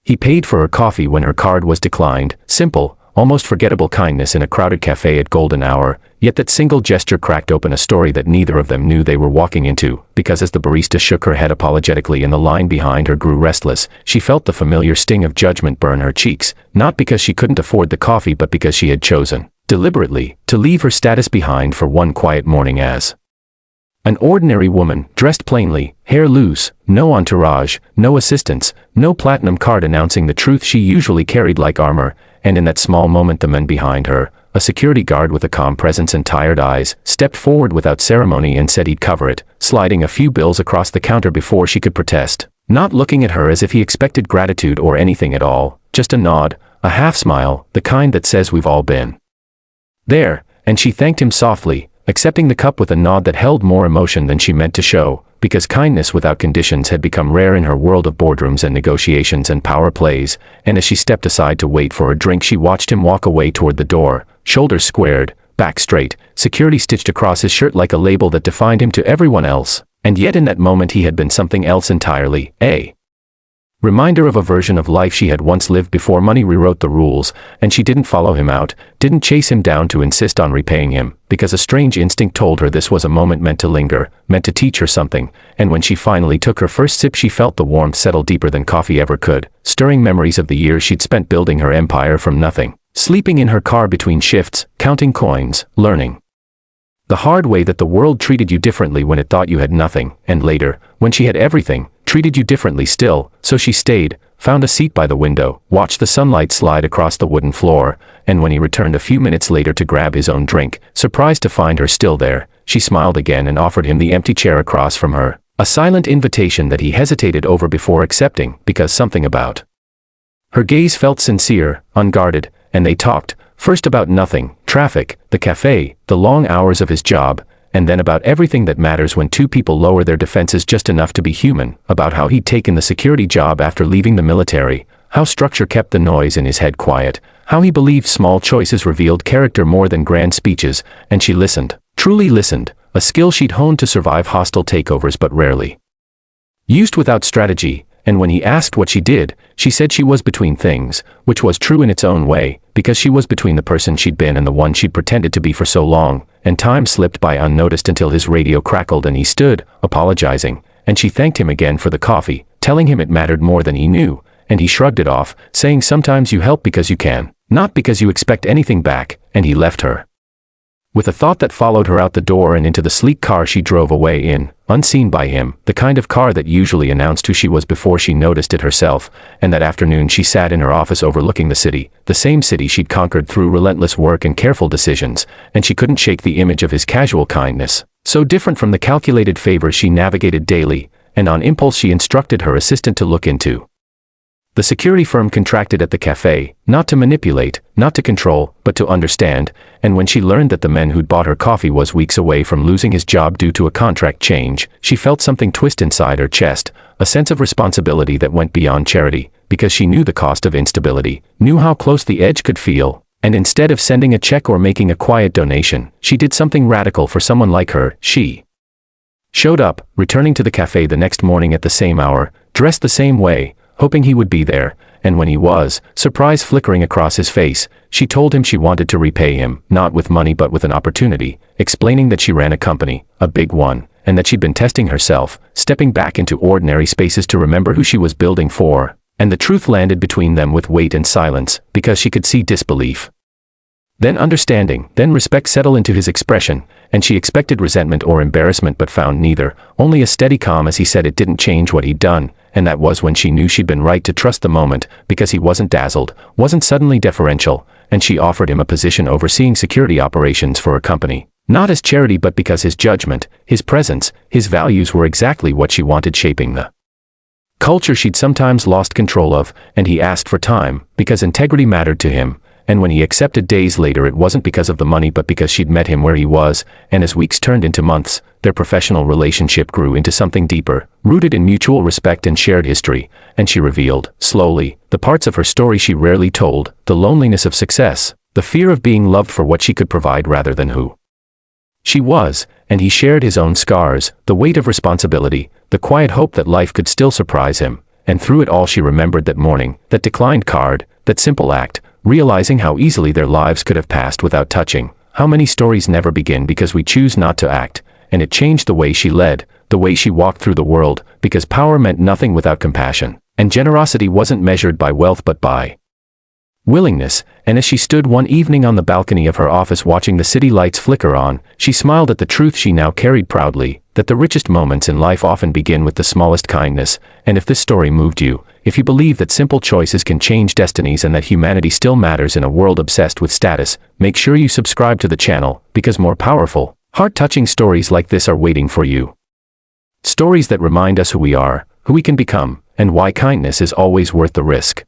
He paid for her coffee when her card was declined, simple, almost forgettable kindness in a crowded cafe at golden hour, yet that single gesture cracked open a story that neither of them knew they were walking into, because as the barista shook her head apologetically and the line behind her grew restless, she felt the familiar sting of judgment burn her cheeks, not because she couldn't afford the coffee but because she had chosen, deliberately, to leave her status behind for one quiet morning as an ordinary woman, dressed plainly, hair loose, no entourage, no assistants, no platinum card announcing the truth she usually carried like armor, and in that small moment the man behind her, a security guard with a calm presence and tired eyes, stepped forward without ceremony and said he'd cover it, sliding a few bills across the counter before she could protest, not looking at her as if he expected gratitude or anything at all, just a nod, a half smile, the kind that says we've all been there, and she thanked him softly, accepting the cup with a nod that held more emotion than she meant to show, because kindness without conditions had become rare in her world of boardrooms and negotiations and power plays, and as she stepped aside to wait for a drink she watched him walk away toward the door, shoulders squared, back straight, security stitched across his shirt like a label that defined him to everyone else, and yet in that moment he had been something else entirely, a reminder of a version of life she had once lived before money rewrote the rules, and she didn't follow him out, didn't chase him down to insist on repaying him, because a strange instinct told her this was a moment meant to linger, meant to teach her something, and when she finally took her first sip she felt the warmth settle deeper than coffee ever could, stirring memories of the years she'd spent building her empire from nothing, sleeping in her car between shifts, counting coins, learning the hard way that the world treated you differently when it thought you had nothing, and later, when she had everything, treated you differently still, so she stayed, found a seat by the window, watched the sunlight slide across the wooden floor, and when he returned a few minutes later to grab his own drink, surprised to find her still there, she smiled again and offered him the empty chair across from her, a silent invitation that he hesitated over before accepting, because something about her gaze felt sincere, unguarded, and they talked, first about nothing, traffic, the cafe, the long hours of his job, and then about everything that matters when two people lower their defenses just enough to be human, about how he'd taken the security job after leaving the military, how structure kept the noise in his head quiet, how he believed small choices revealed character more than grand speeches, and she listened, truly listened, a skill she'd honed to survive hostile takeovers but rarely used without strategy, and when he asked what she did, she said she was between things, which was true in its own way, because she was between the person she'd been and the one she'd pretended to be for so long, and time slipped by unnoticed until his radio crackled and he stood, apologizing, and she thanked him again for the coffee, telling him it mattered more than he knew, and he shrugged it off, saying sometimes you help because you can, not because you expect anything back, and he left her with a thought that followed her out the door and into the sleek car she drove away in, unseen by him, the kind of car that usually announced who she was before she noticed it herself, and that afternoon she sat in her office overlooking the same city she'd conquered through relentless work and careful decisions, and she couldn't shake the image of his casual kindness, so different from the calculated favors she navigated daily, and on impulse she instructed her assistant to look into the security firm contracted at the cafe, not to manipulate, not to control, but to understand, and when she learned that the man who'd bought her coffee was weeks away from losing his job due to a contract change, she felt something twist inside her chest, a sense of responsibility that went beyond charity, because she knew the cost of instability, knew how close the edge could feel, and instead of sending a check or making a quiet donation, she did something radical for someone like her. She showed up, returning to the cafe the next morning at the same hour, dressed the same way, hoping he would be there, and when he was, surprise flickering across his face, she told him she wanted to repay him, not with money but with an opportunity, explaining that she ran a company, a big one, and that she'd been testing herself, stepping back into ordinary spaces to remember who she was building for, and the truth landed between them with weight and silence, because she could see disbelief. Then understanding, then respect settle into his expression, and she expected resentment or embarrassment but found neither, only a steady calm as he said it didn't change what he'd done, and that was when she knew she'd been right to trust the moment, because he wasn't dazzled, wasn't suddenly deferential, and she offered him a position overseeing security operations for her company, not as charity but because his judgment, his presence, his values were exactly what she wanted shaping the culture she'd sometimes lost control of, and he asked for time, because integrity mattered to him, and when he accepted days later it wasn't because of the money but because she'd met him where he was, and as weeks turned into months, their professional relationship grew into something deeper, rooted in mutual respect and shared history, and she revealed, slowly, the parts of her story she rarely told, the loneliness of success, the fear of being loved for what she could provide rather than who she was, and he shared his own scars, the weight of responsibility, the quiet hope that life could still surprise him, and through it all she remembered that morning, that declined card, that simple act, realizing how easily their lives could have passed without touching. How many stories never begin because we choose not to act, and it changed the way she led, the way she walked through the world, because power meant nothing without compassion, and generosity wasn't measured by wealth but by willingness. And as she stood one evening on the balcony of her office watching the city lights flicker on, she smiled at the truth she now carried proudly, that the richest moments in life often begin with the smallest kindness. And if this story moved you, if you believe that simple choices can change destinies and that humanity still matters in a world obsessed with status, make sure you subscribe to the channel, because more powerful, heart-touching stories like this are waiting for you. Stories that remind us who we are, who we can become, and why kindness is always worth the risk.